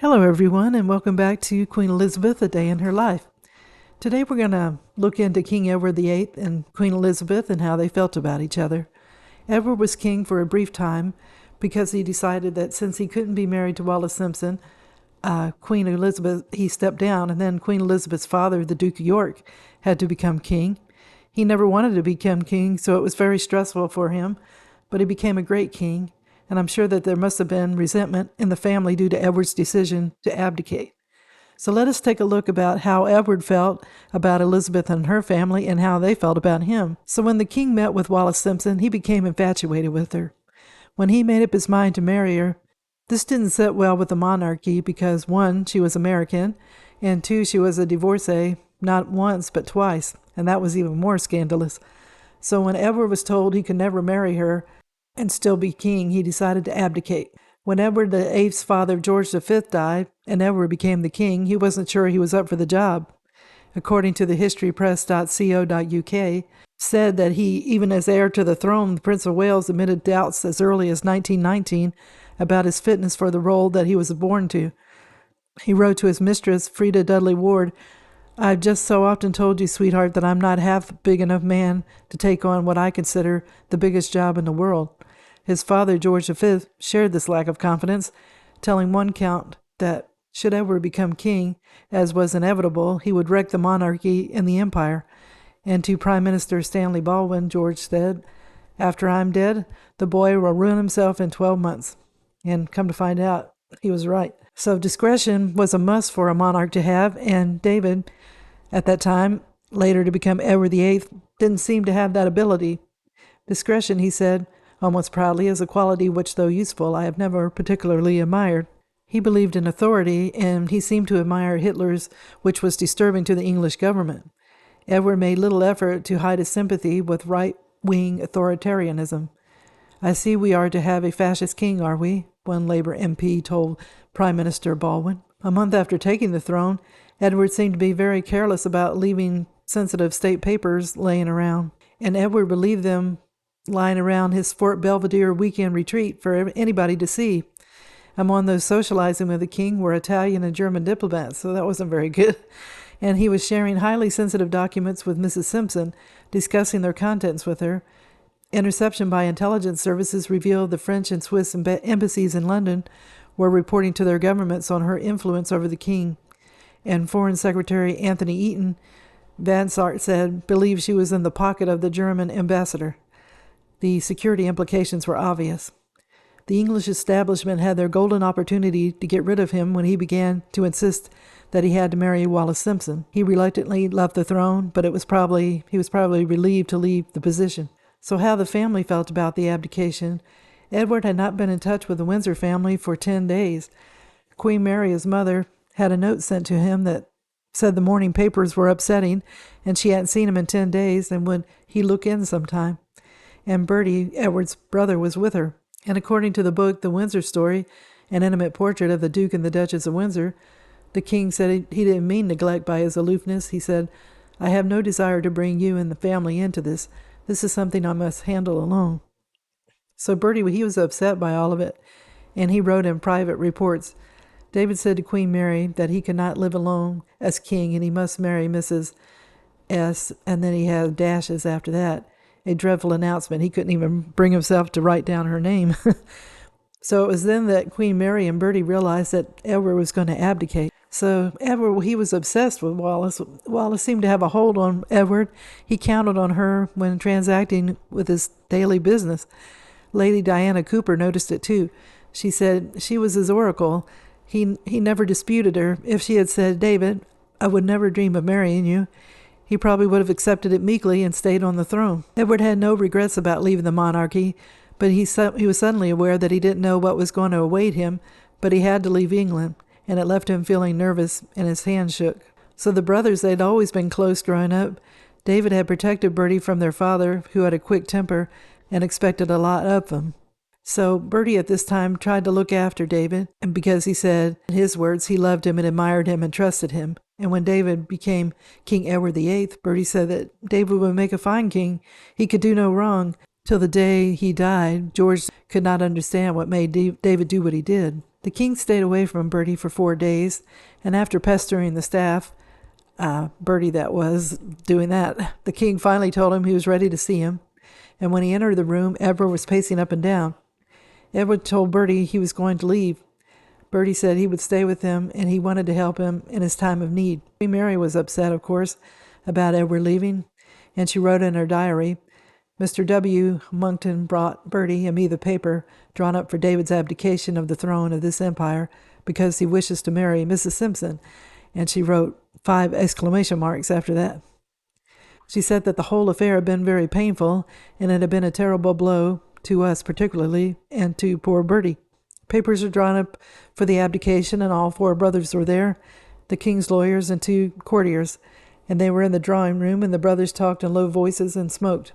Hello, everyone, and welcome back to Queen Elizabeth, A Day in Her Life. Today we're going to look into King Edward VIII and Queen Elizabeth and how they felt about each other. Edward was king for a brief time because he decided that since he couldn't be married to Wallis Simpson, Queen Elizabeth, he stepped down, and then Queen Elizabeth's father, the Duke of York, had to become king. He never wanted to become king, so it was very stressful for him, but he became a great king. And I'm sure that there must have been resentment in the family due to Edward's decision to abdicate. So let us take a look about how Edward felt about Elizabeth and her family and how they felt about him. So when the king met with Wallis Simpson, he became infatuated with her. When he made up his mind to marry her, this didn't sit well with the monarchy because, one, she was American, and two, she was a divorcee, not once but twice, and that was even more scandalous. So when Edward was told he could never marry her and still be king, he decided to abdicate. When Edward VIII's father, George V, died, and Edward became the king, he wasn't sure he was up for the job. According to the historypress.co.uk, said that he, even as heir to the throne, the Prince of Wales admitted doubts as early as 1919 about his fitness for the role that he was born to. He wrote to his mistress, Frida Dudley Ward, "I've just so often told you, sweetheart, that I'm not half big enough man to take on what I consider the biggest job in the world." His father, George V, shared this lack of confidence, telling one count that should Edward become king, as was inevitable, he would wreck the monarchy and the empire. And to Prime Minister Stanley Baldwin, George said, "After I'm dead, the boy will ruin himself in 12 months. And come to find out, he was right. So discretion was a must for a monarch to have, and David, at that time, later to become Edward VIII, didn't seem to have that ability. Discretion, he said, almost proudly, is a quality which, though useful, I have never particularly admired. He believed in authority, and he seemed to admire Hitler's, which was disturbing to the English government. Edward made little effort to hide his sympathy with right-wing authoritarianism. "I see we are to have a fascist king, are we?" one Labour MP told Prime Minister Baldwin. A month after taking the throne, Edward seemed to be very careless about leaving sensitive state papers laying around, and Edward would leave them lying around his Fort Belvedere weekend retreat for anybody to see. Among those socializing with the king were Italian and German diplomats, so that wasn't very good. And he was sharing highly sensitive documents with Mrs. Simpson, discussing their contents with her. Interception by intelligence services revealed the French and Swiss embassies in London were reporting to their governments on her influence over the king. And Foreign Secretary Anthony Eaton, Vansart said, believed she was in the pocket of the German ambassador. The security implications were obvious. The English establishment had their golden opportunity to get rid of him when he began to insist that he had to marry Wallis Simpson. He reluctantly left the throne, but he was probably relieved to leave the position. So how the family felt about the abdication. Edward had not been in touch with the Windsor family for 10 days. Queen Mary, his mother, had a note sent to him that said the morning papers were upsetting, and she hadn't seen him in 10 days, and would he look in sometime. And Bertie, Edward's brother, was with her. And according to the book, The Windsor Story, an intimate portrait of the Duke and the Duchess of Windsor, the king said he didn't mean neglect by his aloofness. He said, "I have no desire to bring you and the family into this. This is something I must handle alone." So Bertie, he was upset by all of it, and he wrote in private reports. David said to Queen Mary that he could not live alone as king, and he must marry Mrs. S., and then he had dashes after that. A dreadful announcement. He couldn't even bring himself to write down her name. So it was then that Queen Mary and Bertie realized that Edward was going to abdicate. So Edward, he was obsessed with Wallis. Wallis seemed to have a hold on Edward. He counted on her when transacting with his daily business. Lady Diana Cooper noticed it too. She said she was his oracle. He never disputed her. If she had said, "David, I would never dream of marrying you," he probably would have accepted it meekly and stayed on the throne. Edward had no regrets about leaving the monarchy, but he was suddenly aware that he didn't know what was going to await him, but he had to leave England, and it left him feeling nervous, and his hand shook. So the brothers, they'd always been close growing up. David had protected Bertie from their father, who had a quick temper and expected a lot of them. So Bertie at this time tried to look after David, and because he said, in his words, he loved him and admired him and trusted him. And when David became King Edward VIII, Bertie said that David would make a fine king. He could do no wrong. Till the day he died, George could not understand what made David do what he did. The king stayed away from Bertie for 4 days, and after pestering the staff, Bertie that was, doing that, the king finally told him he was ready to see him, and when he entered the room, Edward was pacing up and down. Edward told Bertie he was going to leave. Bertie said he would stay with him, and he wanted to help him in his time of need. Queen Mary was upset, of course, about Edward leaving, and she wrote in her diary, Mr. W. Monkton brought Bertie and me the paper drawn up for David's abdication of the throne of this empire because he wishes to marry Mrs. Simpson, and she wrote 5 exclamation marks after that. She said that the whole affair had been very painful, and it had been a terrible blow to us particularly, and to poor Bertie. Papers were drawn up for the abdication, and all 4 brothers were there, the king's lawyers and 2 courtiers, and they were in the drawing room, and the brothers talked in low voices and smoked.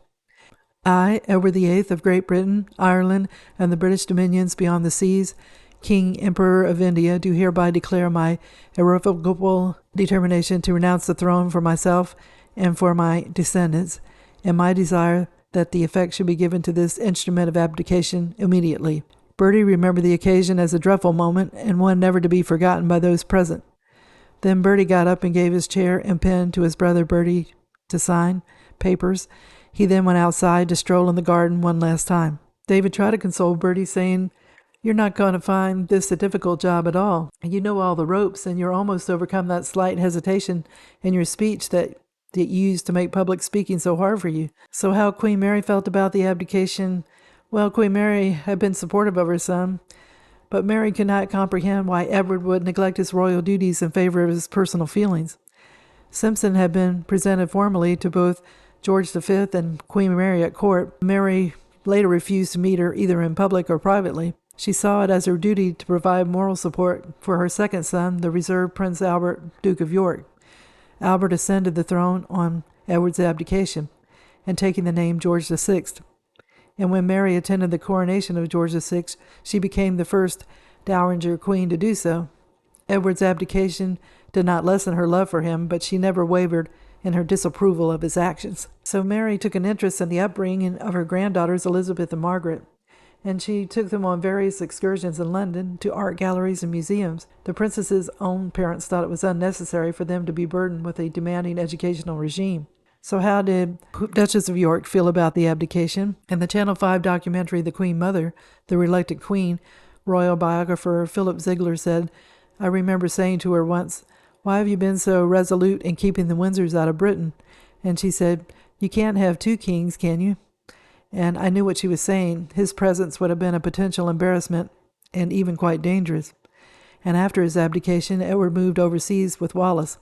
I, Edward VIII of Great Britain, Ireland, and the British dominions beyond the seas, King Emperor of India, do hereby declare my irrevocable determination to renounce the throne for myself and for my descendants, and my desire that the effect should be given to this instrument of abdication immediately. Bertie remembered the occasion as a dreadful moment, and one never to be forgotten by those present. Then Bertie got up and gave his chair and pen to his brother Bertie to sign papers. He then went outside to stroll in the garden one last time. David tried to console Bertie, saying, "You're not going to find this a difficult job at all. You know all the ropes, and you're almost overcome that slight hesitation in your speech that you used to make public speaking so hard for you." So how Queen Mary felt about the abdication? Well, Queen Mary had been supportive of her son, but Mary could not comprehend why Edward would neglect his royal duties in favor of his personal feelings. Simpson had been presented formally to both George V and Queen Mary at court. Mary later refused to meet her either in public or privately. She saw it as her duty to provide moral support for her second son, the reserved Prince Albert, Duke of York. Albert ascended the throne on Edward's abdication, and taking the name George VI. And when Mary attended the coronation of George VI, she became the first dowager queen to do so. Edward's abdication did not lessen her love for him, but she never wavered in her disapproval of his actions. So Mary took an interest in the upbringing of her granddaughters Elizabeth and Margaret, and she took them on various excursions in London to art galleries and museums. The princess's own parents thought it was unnecessary for them to be burdened with a demanding educational regime. So how did Duchess of York feel about the abdication? In the Channel 5 documentary The Queen Mother, The Reluctant Queen, royal biographer Philip Ziegler said, "I remember saying to her once, 'Why have you been so resolute in keeping the Windsors out of Britain?' And she said, 'You can't have 2 kings, can you?' And I knew what she was saying. His presence would have been a potential embarrassment and even quite dangerous." And after his abdication, Edward moved overseas with Wallis.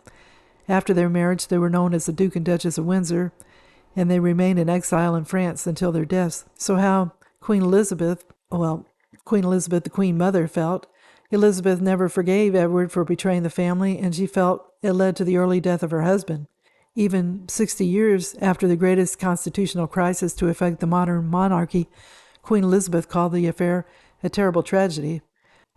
After their marriage, they were known as the Duke and Duchess of Windsor, and they remained in exile in France until their deaths. So how Queen Elizabeth, the Queen Mother, felt. Elizabeth never forgave Edward for betraying the family, and she felt it led to the early death of her husband. Even 60 years after the greatest constitutional crisis to affect the modern monarchy, Queen Elizabeth called the affair a terrible tragedy.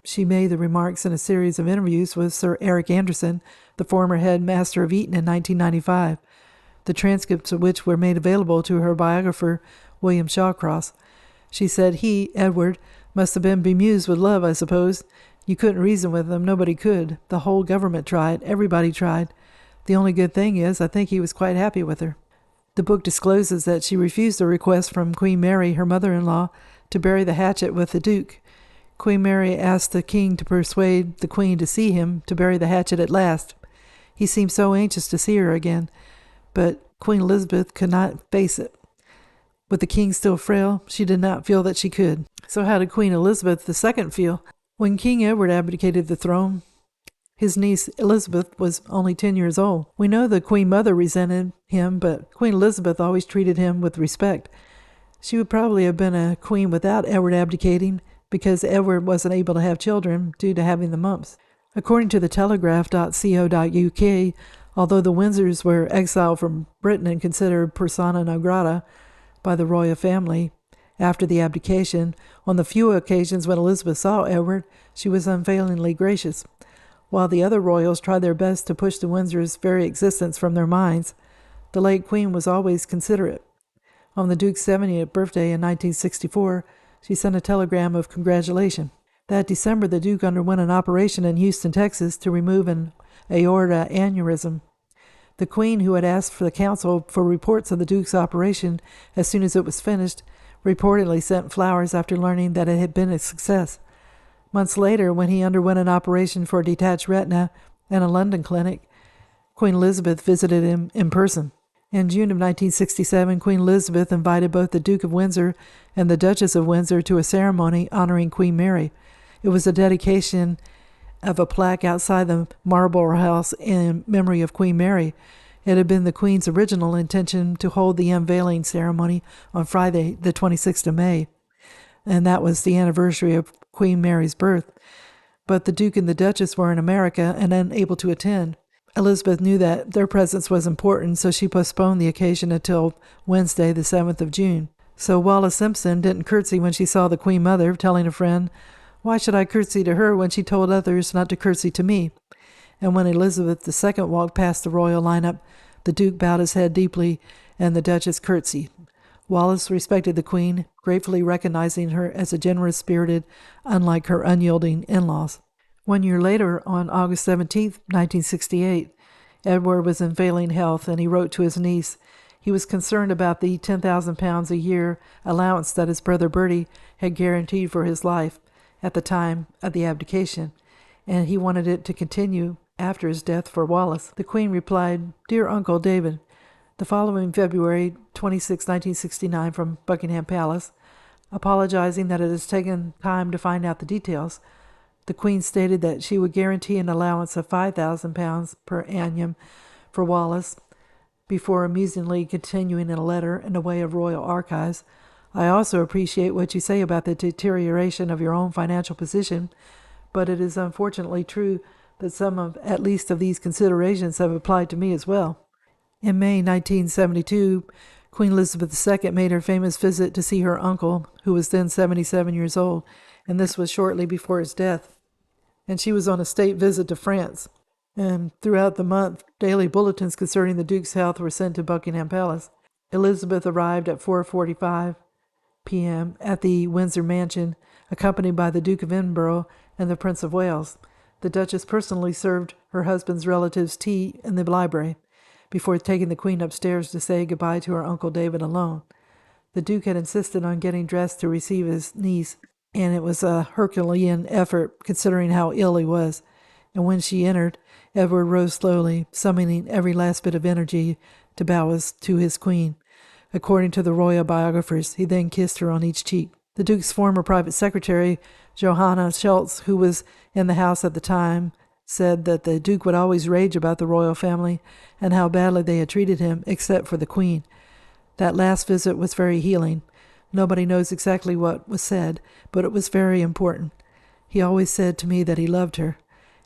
She made the remarks in a series of interviews with Sir Eric Anderson, the former head master of Eton, in 1995, the transcripts of which were made available to her biographer, William Shawcross. She said he, Edward, must have been bemused with love, I suppose. You couldn't reason with him. Nobody could. The whole government tried. Everybody tried. The only good thing is, I think he was quite happy with her. The book discloses that she refused a request from Queen Mary, her mother-in-law, to bury the hatchet with the Duke. Queen Mary asked the king to persuade the queen to see him to bury the hatchet at last. He seemed so anxious to see her again, but Queen Elizabeth could not face it. With the king still frail, she did not feel that she could. So how did Queen Elizabeth II feel? When King Edward abdicated the throne, his niece Elizabeth was only 10 years old. We know the Queen Mother resented him, but Queen Elizabeth always treated him with respect. She would probably have been a queen without Edward abdicating, because Edward wasn't able to have children due to having the mumps. According to the telegraph.co.uk, although the Windsors were exiled from Britain and considered persona non grata by the royal family after the abdication, on the few occasions when Elizabeth saw Edward, she was unfailingly gracious. While the other royals tried their best to push the Windsors' very existence from their minds, the late queen was always considerate. On the Duke's 70th birthday in 1964, she sent a telegram of congratulation. That December, the Duke underwent an operation in Houston, Texas, to remove an aorta aneurysm. The Queen, who had asked for the council for reports of the Duke's operation as soon as it was finished, reportedly sent flowers after learning that it had been a success. Months later, when he underwent an operation for a detached retina in a London clinic, Queen Elizabeth visited him in person. In June of 1967, Queen Elizabeth invited both the Duke of Windsor and the Duchess of Windsor to a ceremony honoring Queen Mary. It was a dedication of a plaque outside the Marlborough House in memory of Queen Mary. It had been the Queen's original intention to hold the unveiling ceremony on Friday, the 26th of May, and that was the anniversary of Queen Mary's birth. But the Duke and the Duchess were in America and unable to attend. Elizabeth knew that their presence was important, so she postponed the occasion until Wednesday, the 7th of June. So Wallis Simpson didn't curtsy when she saw the Queen Mother, telling a friend, "Why should I curtsy to her when she told others not to curtsy to me?" And when Elizabeth II walked past the royal lineup, the Duke bowed his head deeply, and the Duchess curtsied. Wallis respected the Queen, gratefully recognizing her as a generous-spirited, unlike her unyielding in-laws. 1 year later, on August 17, 1968, Edward was in failing health, and he wrote to his niece. He was concerned about the £10,000 a year allowance that his brother Bertie had guaranteed for his life at the time of the abdication, and he wanted it to continue after his death for Wallis. The Queen replied, "Dear Uncle David," the following February 26, 1969, from Buckingham Palace, apologizing that it has taken time to find out the details. The Queen stated that she would guarantee an allowance of £5,000 per annum for Wallis, before amusingly continuing in a letter in the way of royal archives. "I also appreciate what you say about the deterioration of your own financial position, but it is unfortunately true that some of, at least of these considerations have applied to me as well." In May 1972, Queen Elizabeth II made her famous visit to see her uncle, who was then 77 years old, and this was shortly before his death. And she was on a state visit to France. And throughout the month, daily bulletins concerning the Duke's health were sent to Buckingham Palace. Elizabeth arrived at 4:45 p.m. at the Windsor Mansion, accompanied by the Duke of Edinburgh and the Prince of Wales. The Duchess personally served her husband's relatives tea in the library, before taking the Queen upstairs to say goodbye to her Uncle David alone. The Duke had insisted on getting dressed to receive his niece, and it was a Herculean effort considering how ill he was. And when she entered, Edward rose slowly, summoning every last bit of energy to bow to his Queen. According to the royal biographers, he then kissed her on each cheek. The Duke's former private secretary, Johanna Schultz, who was in the house at the time, said that the Duke would always rage about the royal family and how badly they had treated him, except for the Queen. That last visit was very healing. Nobody knows exactly what was said, but it was very important. He always said to me that he loved her,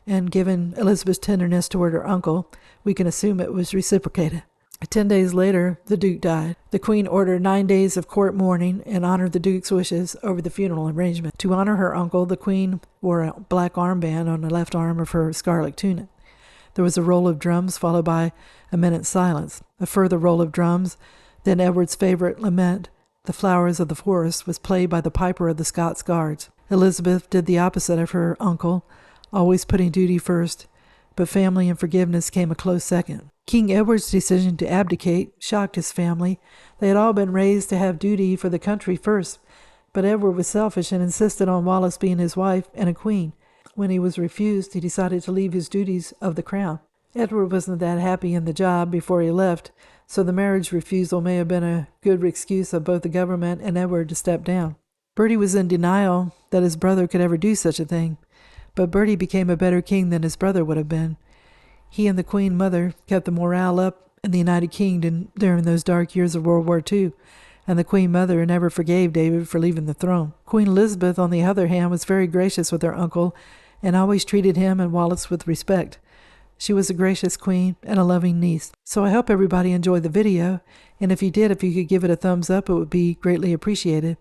and given Elizabeth's tenderness toward her uncle, we can assume it was reciprocated. 10 days later, the Duke died. The Queen ordered 9 days of court mourning and honored the Duke's wishes over the funeral arrangement. To honor her uncle, the Queen wore a black armband on the left arm of her scarlet tunic. There was a roll of drums, followed by a minute's silence. A further roll of drums, then Edward's favorite lament, "The Flowers of the Forest," was played by the piper of the Scots Guards. Elizabeth did the opposite of her uncle, always putting duty first, but family and forgiveness came a close second. King Edward's decision to abdicate shocked his family. They had all been raised to have duty for the country first, but Edward was selfish and insisted on Wallis being his wife and a queen. When he was refused, he decided to leave his duties of the crown. Edward wasn't that happy in the job before he left, so the marriage refusal may have been a good excuse of both the government and Edward to step down. Bertie was in denial that his brother could ever do such a thing, but Bertie became a better king than his brother would have been. He and the Queen Mother kept the morale up in the United Kingdom during those dark years of World War II, and the Queen Mother never forgave David for leaving the throne. Queen Elizabeth, on the other hand, was very gracious with her uncle and always treated him and Wallis with respect. She was a gracious queen and a loving niece. So I hope everybody enjoyed the video, and if you did, if you could give it a thumbs up, it would be greatly appreciated.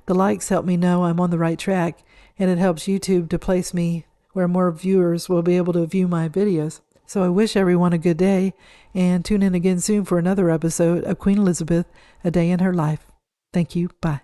The likes help me know I'm on the right track, and it helps YouTube to place me where more viewers will be able to view my videos. So I wish everyone a good day, and tune in again soon for another episode of Queen Elizabeth, A Day in Her Life. Thank you. Bye.